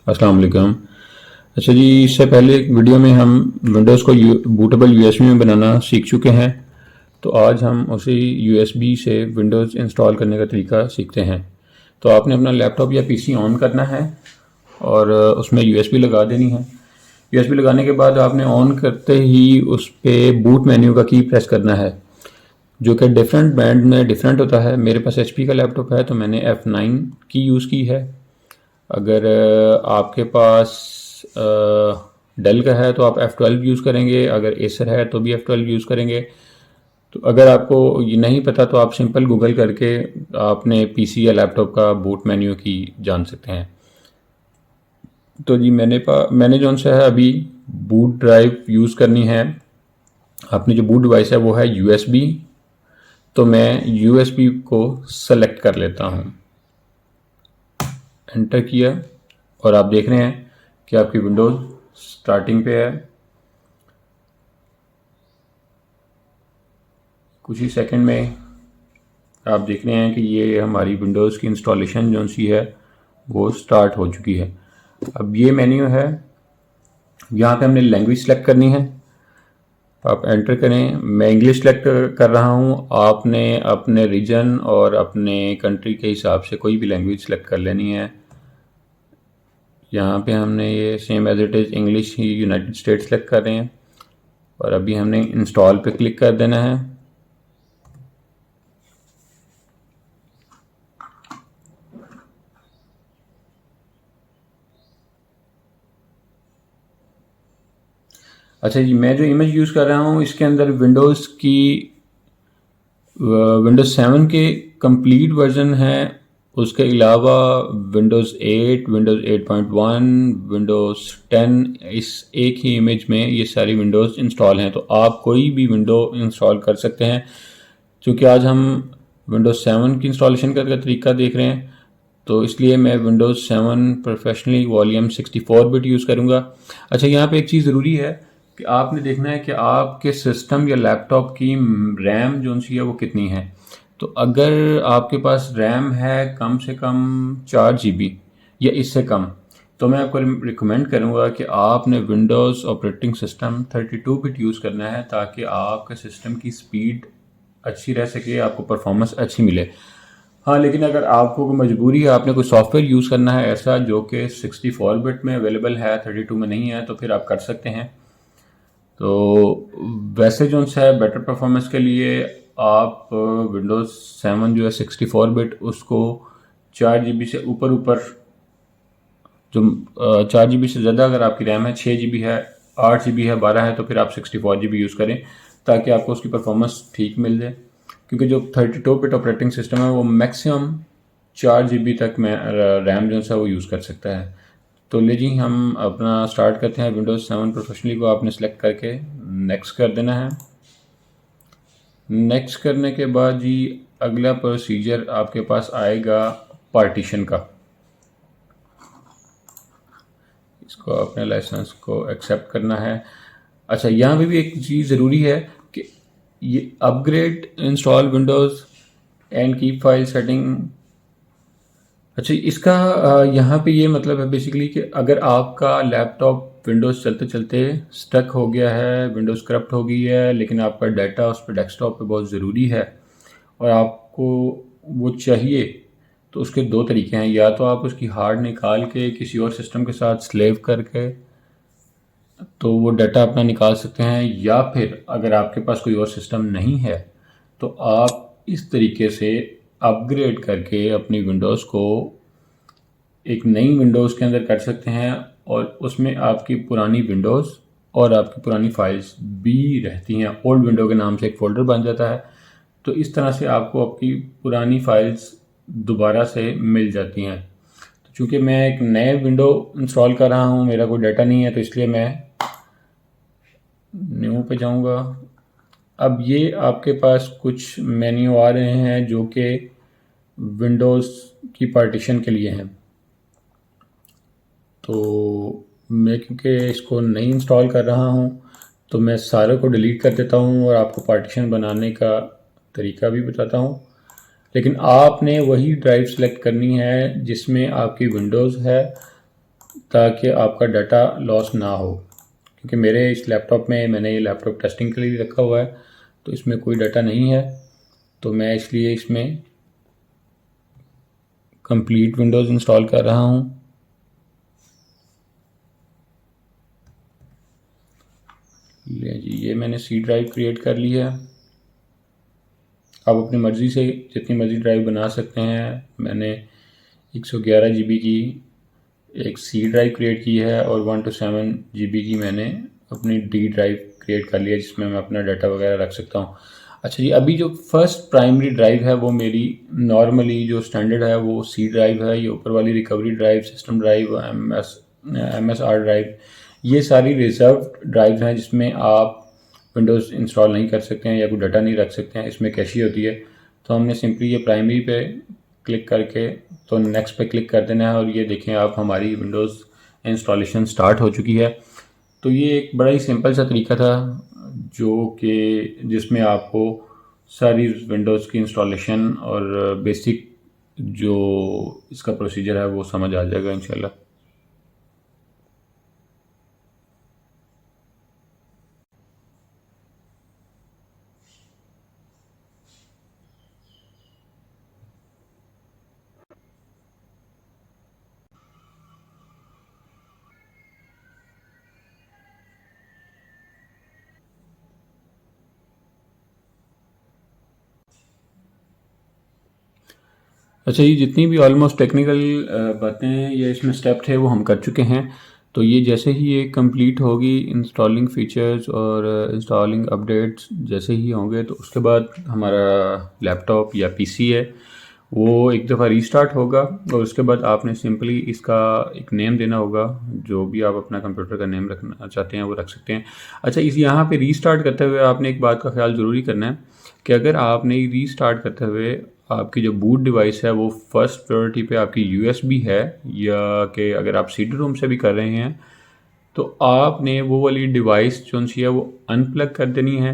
अस्सलाम वालेकुम। अच्छा जी, इससे पहले एक वीडियो में हम विंडोज़ को बूटेबल यूएसबी में बनाना सीख चुके हैं। तो आज हम उसी यूएसबी से विंडोज़ इंस्टॉल करने का तरीका सीखते हैं। तो आपने अपना लैपटॉप या पीसी ऑन करना है और उसमें यूएसबी लगा देनी है। यूएसबी लगाने के बाद आपने ऑन करते ही उस पर बूट मेन्यू का की प्रेस करना है, जो कि डिफरेंट ब्रांड में डिफरेंट होता है। मेरे पास एचपी का लैपटॉप है तो मैंने F9 की यूज़ की है। अगर आपके पास डेल का है तो आप F12 यूज़ करेंगे, अगर एसर है तो भी F12 यूज़ करेंगे। तो अगर आपको ये नहीं पता तो आप सिंपल गूगल करके अपने पीसी या लैपटॉप का बूट मेन्यू की जान सकते हैं। तो जी मैंने जो सा है अभी बूट ड्राइव यूज़ करनी है। अपनी जो बूट डिवाइस है वो है यूएसबी, तो मैं यूएसबी को सेलेक्ट कर लेता हूँ। एंटर किया और आप देख रहे हैं कि आपकी विंडोज़ स्टार्टिंग पे है। कुछ ही सेकंड में आप देख रहे हैं कि ये हमारी विंडोज़ की इंस्टॉलेशन जो सी है वो स्टार्ट हो चुकी है। अब ये मेन्यू है, यहाँ पे हमने लैंग्वेज सेलेक्ट करनी है। आप एंटर करें। मैं इंग्लिश सेलेक्ट कर रहा हूँ, आपने अपने रीजन और अपने कंट्री के हिसाब से कोई भी लैंग्वेज सेलेक्ट कर लेनी है। यहाँ पे हमने ये same as it is English ही यूनाइटेड स्टेट्स सेलेक्ट कर रहे हैं और अभी हमने इंस्टॉल पे क्लिक कर देना है। अच्छा जी, मैं जो इमेज यूज़ कर रहा हूँ इसके अंदर विंडोज़ 7 के कंप्लीट वर्जन है। उसके अलावा विंडोज़ 8, विंडोज़ 8.1, विंडोज़ 10, इस एक ही इमेज में ये सारी विंडोज़ इंस्टॉल हैं। तो आप कोई भी विंडो इंस्टॉल कर सकते हैं। क्योंकि आज हम विंडोज़ 7 की इंस्टॉलेशन का तरीका देख रहे हैं, तो इसलिए मैं Windows 7 professionally volume 64 bit use करूँगा। अच्छा, यहाँ पे एक चीज़ ज़रूरी है कि आपने देखना है कि आपके सिस्टम या लैपटॉप की रैम जो सी है वो कितनी है। तो अगर आपके पास रैम है कम से कम 4 GB या इससे कम, तो मैं आपको रिकमेंड करूँगा कि आपने Windows operating system 32 bit use करना है, ताकि आपके सिस्टम की स्पीड अच्छी रह सके, आपको परफॉर्मेंस अच्छी मिले। हाँ, लेकिन अगर आपको कोई मजबूरी है, आपने कोई सॉफ्टवेयर यूज़ करना है ऐसा जो कि 64 बिट में अवेलेबल है, 32 में नहीं है, तो फिर आप कर सकते हैं। तो वैसे जो है बेटर परफॉर्मेंस के लिए आप विंडोज़ 7 जो है 64 बिट उसको 4 GB से ऊपर जो 4 GB से ज़्यादा अगर आपकी रैम है, 6 GB है, 8 GB है, 12 है, तो फिर आप 64 GB यूज़ करें ताकि आपको उसकी परफॉर्मेंस ठीक मिल जाए। क्योंकि जो 32 बिट ऑपरेटिंग सिस्टम है वो मैक्सिमम 4 GB तक में रैम जो है वो यूज़ कर सकता है। तो ले जी, हम अपना स्टार्ट करते हैं। विंडोज़ 7 प्रोफेशनली को आपने सेलेक्ट करके नेक्स्ट कर देना है। नेक्स्ट करने के बाद जी अगला प्रोसीजर आपके पास आएगा पार्टीशन का। इसको अपने लाइसेंस को एक्सेप्ट करना है। अच्छा, यहाँ पे भी एक चीज़ ज़रूरी है कि ये upgrade install Windows and keep file setting. अच्छा, इसका यहाँ पे ये मतलब है बेसिकली कि अगर आपका लैपटॉप विंडोज़ चलते चलते स्टक हो गया है, विंडोज़ करप्ट हो गई है, लेकिन आपका डाटा उस पर डेस्कटॉप पे बहुत ज़रूरी है और आपको वो चाहिए, तो उसके दो तरीके हैं। या तो आप उसकी हार्ड निकाल के किसी और सिस्टम के साथ स्लेव करके तो वो डाटा अपना निकाल सकते हैं, या फिर अगर आपके पास कोई और सिस्टम नहीं है तो आप इस तरीके से अपग्रेड करके अपनी विंडोज़ को एक नई विंडोज़ के अंदर कर सकते हैं और उसमें आपकी पुरानी विंडोज़ और आपकी पुरानी फाइल्स भी रहती हैं। ओल्ड विंडो के नाम से एक फ़ोल्डर बन जाता है। तो इस तरह से आपको आपकी पुरानी फाइल्स दोबारा से मिल जाती हैं। तो चूँकि मैं एक नए विंडो इंस्टॉल कर रहा हूँ, मेरा कोई डाटा नहीं है, तो इसलिए मैं न्यू पे जाऊँगा। अब ये आपके पास कुछ मेन्यू आ रहे हैं जो कि विंडोज़ की पार्टीशन के लिए हैं। तो मैं क्योंकि इसको नहीं इंस्टॉल कर रहा हूँ तो मैं सारे को डिलीट कर देता हूँ और आपको पार्टीशन बनाने का तरीका भी बताता हूँ। लेकिन आपने वही ड्राइव सेलेक्ट करनी है जिसमें आपकी विंडोज़ है ताकि आपका डाटा लॉस ना हो, क्योंकि मेरे इस लैपटॉप में, मैंने ये लैपटॉप टेस्टिंग के लिए रखा हुआ है, तो इसमें कोई डाटा नहीं है, तो मैं इसलिए इसमें कंप्लीट विंडोज़ इंस्टॉल कर रहा हूँ। ले जी, ये मैंने सी ड्राइव क्रिएट कर ली है। आप अपनी मर्ज़ी से जितनी मर्ज़ी ड्राइव बना सकते हैं। मैंने 111 GB की एक सी ड्राइव क्रिएट की है और 1 to 7 GB की मैंने अपनी डी ड्राइव क्रिएट कर लिया, जिसमें मैं अपना डाटा वगैरह रख सकता हूँ। अच्छा जी, अभी जो फर्स्ट प्राइमरी ड्राइव है वो मेरी नॉर्मली जो स्टैंडर्ड है वो सी ड्राइव है। ये ऊपर वाली recovery drive, system drive, MSR drive, ये सारी रिजर्व ड्राइव हैं जिसमें आप विंडोज़ इंस्टॉल नहीं कर सकते हैं या कोई डाटा नहीं रख सकते हैं, इसमें कैशी होती है। तो हमने सिंपली ये प्राइमरी पे क्लिक करके तो नेक्स्ट पे क्लिक कर देना है, और ये देखें आप, हमारी विंडोज़ इंस्टॉलेशन स्टार्ट हो चुकी है। तो ये एक बड़ा ही सिंपल सा तरीका था जो कि जिसमें आपको सारी विंडोज़ की इंस्टॉलेशन और बेसिक जो इसका प्रोसीजर है वो समझ आ जाएगा इंशाल्लाह। अच्छा, ये जितनी भी ऑलमोस्ट टेक्निकल बातें या इसमें स्टेप थे वो हम कर चुके हैं। तो ये जैसे ही ये कंप्लीट होगी, इंस्टॉलिंग फ़ीचर्स और इंस्टॉलिंग अपडेट्स जैसे ही होंगे, तो उसके बाद हमारा लैपटॉप या पीसी है वो एक दफ़ा रीस्टार्ट होगा, और उसके बाद आपने सिंपली इसका एक नेम देना होगा। जो भी आप अपना कंप्यूटर का नेम रखना चाहते हैं वो रख सकते हैं। अच्छा, इस यहाँ पे रीस्टार्ट करते हुए आपने एक बात का ख्याल ज़रूरी करना है कि अगर आपने रीस्टार्ट करते हुए आपकी जो बूट डिवाइस है वो फर्स्ट प्रायोरिटी पे आपकी यूएसबी है, या कि अगर आप सीडी रोम से भी कर रहे हैं, तो आपने वो वाली डिवाइस जो सी है वो अनप्लग कर देनी है,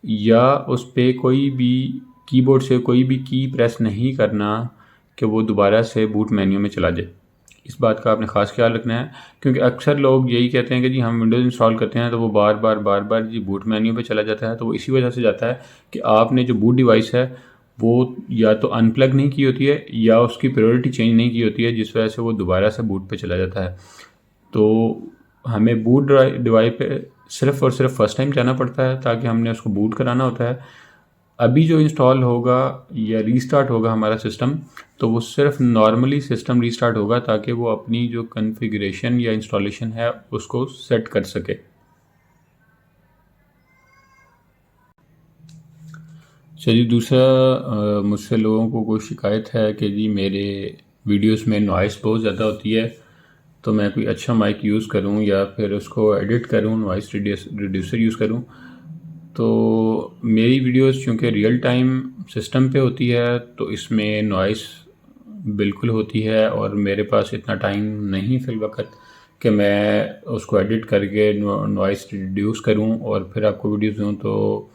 या उस पर कोई भी कीबोर्ड से कोई भी की प्रेस नहीं करना कि वो दोबारा से बूट मेन्यू में चला जाए। इस बात का आपने ख़ास ख्याल रखना है, क्योंकि अक्सर लोग यही कहते हैं कि जी हम विंडोज़ इंस्टॉल करते हैं तो वो बार बार जी बूट मेन्यू पे चला जाता है। तो वो इसी वजह से जाता है कि आपने जो बूट डिवाइस है वो या तो अनप्लग नहीं की होती है या उसकी प्रायोरिटी चेंज नहीं की होती है, जिस वजह से वो दोबारा से बूट पे चला जाता है। तो हमें बूट डिवाइस पे सिर्फ़ और सिर्फ फर्स्ट टाइम जाना पड़ता है, ताकि हमने उसको बूट कराना होता है। अभी जो इंस्टॉल होगा या रीस्टार्ट होगा हमारा सिस्टम, तो वो सिर्फ नॉर्मली सिस्टम रीस्टार्ट होगा ताकि वो अपनी जो कॉन्फ़िगरेशन या इंस्टॉलेशन है उसको सेट कर सके। चलिए, दूसरा मुझसे लोगों को कोई शिकायत है कि जी मेरे वीडियोस में नॉइस बहुत ज़्यादा होती है, तो मैं कोई अच्छा माइक यूज़ करूं या फिर उसको एडिट करूं, नॉइस रिड्यूसर यूज़ करूं। तो मेरी वीडियोस चूँकि रियल टाइम सिस्टम पे होती है तो इसमें नॉइस बिल्कुल होती है, और मेरे पास इतना टाइम नहीं फिल वक्त कि मैं उसको एडिट करके नॉइस रिड्यूस करूं और फिर आपको वीडियोस दूं। तो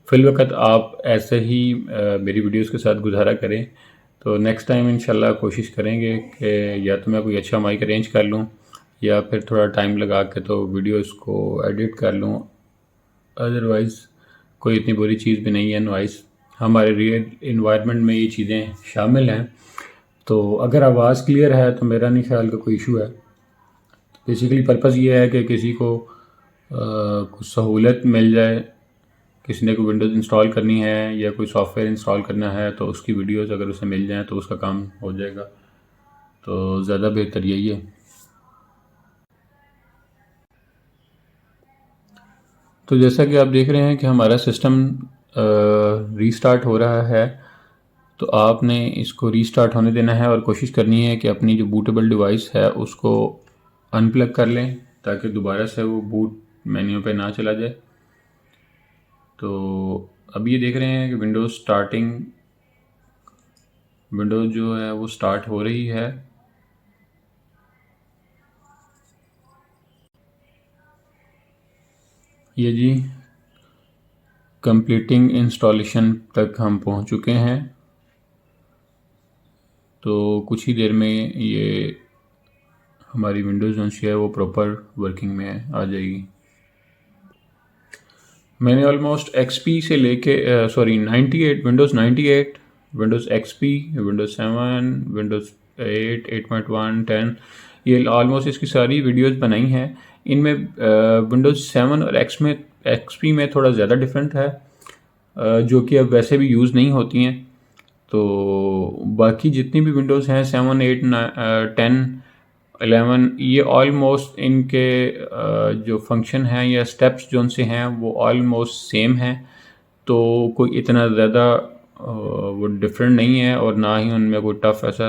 फिल वक्त आप ऐसे ही मेरी वीडियोस के साथ गुजारा करें। तो नेक्स्ट टाइम इंशाल्लाह कोशिश करेंगे कि या तो मैं कोई अच्छा माइक अरेंज कर लूं या फिर थोड़ा टाइम लगा के तो वीडियोस को एडिट कर लूं। अदरवाइज़ कोई इतनी बुरी चीज़ भी नहीं है नॉइस, हमारे रियल इन्वायरमेंट में ये चीज़ें शामिल हैं। तो अगर आवाज़ क्लियर है तो मेरा नहीं ख्याल का कोई इशू है। बेसिकली पर्पज़ ये है कि किसी को कुछ सहूलत मिल जाए, किसी ने कोई विंडोज़ इंस्टॉल करनी है या कोई सॉफ्टवेयर इंस्टॉल करना है तो उसकी वीडियोस अगर उसे मिल जाएँ तो उसका काम हो जाएगा। तो ज़्यादा बेहतर यही है। तो जैसा कि आप देख रहे हैं कि हमारा सिस्टम रीस्टार्ट हो रहा है, तो आपने इसको रीस्टार्ट होने देना है और कोशिश करनी है कि अपनी जो बूटेबल डिवाइस है उसको अनप्लग कर लें ताकि दोबारा से वो बूट मेन्यू पे ना चला जाए। तो अब ये देख रहे हैं कि विंडोज़ जो है वो स्टार्ट हो रही है। ये जी कंप्लीटिंग इंस्टॉलेशन तक हम पहुंच चुके हैं। तो कुछ ही देर में ये हमारी विंडोज़ जो है वो प्रॉपर वर्किंग में आ जाएगी। मैंने ऑलमोस्ट XP से लेके 98 Windows 98, Windows XP, Windows 7, Windows 8, 8.1, 10 ये ऑलमोस्ट इसकी सारी वीडियोस बनाई हैं। इनमें विंडोज़ 7 और XP में थोड़ा ज़्यादा डिफरेंट है, जो कि अब वैसे भी यूज़ नहीं होती हैं। तो बाकी जितनी भी विंडोज़ हैं 7, 8, 10, 11 ये ऑलमोस्ट इनके जो फंक्शन हैं या स्टेप्स जो उनसे हैं वो ऑलमोस्ट सेम हैं। तो कोई इतना ज़्यादा वो डिफरेंट नहीं है और ना ही उनमें कोई टफ ऐसा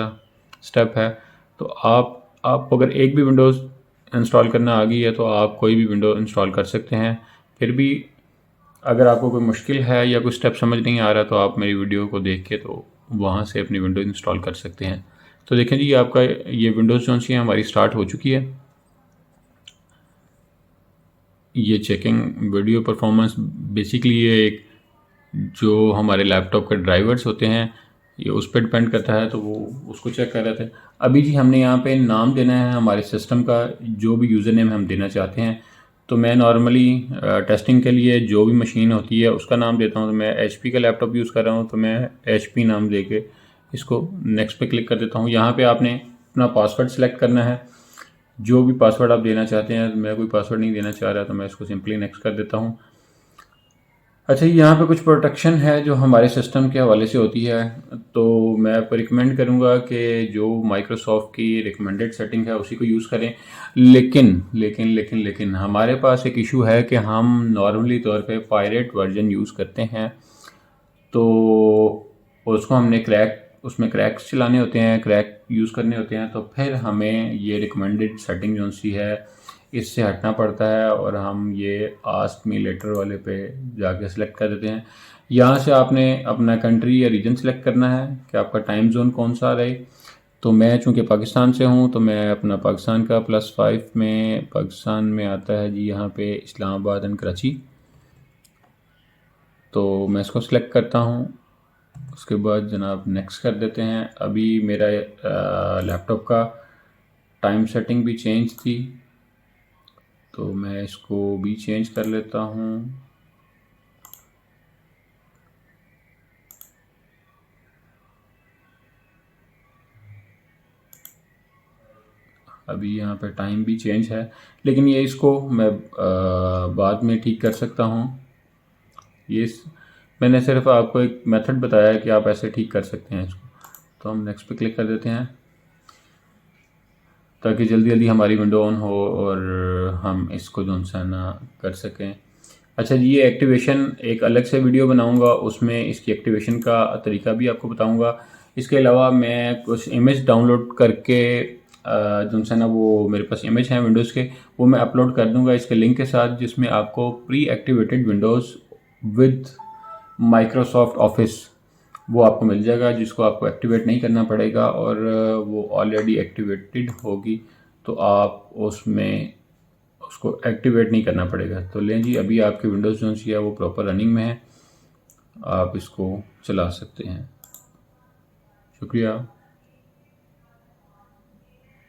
स्टेप है। तो आप अगर एक भी विंडोज़ इंस्टॉल करना आ गई है तो आप कोई भी विंडो इंस्टॉल कर सकते हैं। फिर भी अगर आपको कोई मुश्किल है या कोई स्टेप समझ नहीं आ रहा तो आप मेरी वीडियो को देख के तो वहाँ से अपनी विंडो इंस्टॉल कर सकते हैं। तो देखें जी, आपका ये विंडोज़ जो सी हमारी स्टार्ट हो चुकी है। ये चेकिंग वीडियो परफॉर्मेंस बेसिकली ये एक जो हमारे लैपटॉप के ड्राइवर्स होते हैं ये उस पर डिपेंड करता है, तो वो उसको चेक कर रहे थे। अभी जी हमने यहाँ पे नाम देना है हमारे सिस्टम का, जो भी यूज़र नेम हम देना चाहते हैं। तो मैं नॉर्मली टेस्टिंग के लिए जो भी मशीन होती है उसका नाम देता हूँ। तो मैं HP का लैपटॉप यूज़ कर रहा हूँ तो मैं HP नाम दे के इसको नेक्स्ट पे क्लिक कर देता हूँ। यहाँ पे आपने अपना पासवर्ड सेलेक्ट करना है, जो भी पासवर्ड आप देना चाहते हैं। मैं कोई पासवर्ड नहीं देना चाह रहा तो मैं इसको सिंपली नेक्स्ट कर देता हूँ। अच्छा, यहाँ पे कुछ प्रोटेक्शन है जो हमारे सिस्टम के हवाले से होती है। तो मैं आपको रिकमेंड करूँगा कि जो माइक्रोसॉफ्ट की रिकमेंडेड सेटिंग है उसी को यूज़ करें। लेकिन लेकिन लेकिन लेकिन हमारे पास एक इशू है कि हम नॉर्मली तौर पे पायरेट वर्जन यूज़ करते हैं। तो उसको हमने उसमें क्रैक्स चलाने होते हैं, क्रैक यूज़ करने होते हैं। तो फिर हमें ये रिकमेंडेड सेटिंग जो सी है इससे हटना पड़ता है और हम ये आस्क मी लेटर वाले पे जाके सेलेक्ट कर देते हैं। यहाँ से आपने अपना कंट्री या रीजन सेलेक्ट करना है कि आपका टाइम जोन कौन सा रहे। तो मैं चूँकि पाकिस्तान से हूँ तो मैं अपना पाकिस्तान का +5 में पाकिस्तान में आता है जी यहाँ पे इस्लामाबाद एंड कराची। तो मैं इसको सिलेक्ट करता हूँ, उसके बाद जनाब नेक्स्ट कर देते हैं। अभी मेरा लैपटॉप का टाइम सेटिंग भी चेंज थी तो मैं इसको भी चेंज कर लेता हूँ। अभी यहाँ पे टाइम भी चेंज है, लेकिन ये इसको मैं बाद में ठीक कर सकता हूँ। मैंने सिर्फ आपको एक मेथड बताया है कि आप ऐसे ठीक कर सकते हैं इसको। तो हम नेक्स्ट पे क्लिक कर देते हैं ताकि जल्दी जल्दी हमारी विंडो ऑन हो और हम इसको जो है ना कर सकें। अच्छा जी, ये एक्टिवेशन एक अलग से वीडियो बनाऊंगा, उसमें इसकी एक्टिवेशन का तरीका भी आपको बताऊंगा। इसके अलावा मैं कुछ इमेज डाउनलोड करके जो है ना वो मेरे पास इमेज हैं विंडोज़ के, वो मैं अपलोड कर दूंगा इसके लिंक के साथ, जिसमें आपको pre activated Windows with Microsoft office वो आपको मिल जाएगा, जिसको आपको एक्टिवेट नहीं करना पड़ेगा और वो ऑलरेडी एक्टिवेटेड होगी तो आप उसमें उसको एक्टिवेट नहीं करना पड़ेगा। तो लें जी, अभी आपकी विंडोज़ जो है वो प्रॉपर रनिंग में है, आप इसको चला सकते हैं। शुक्रिया।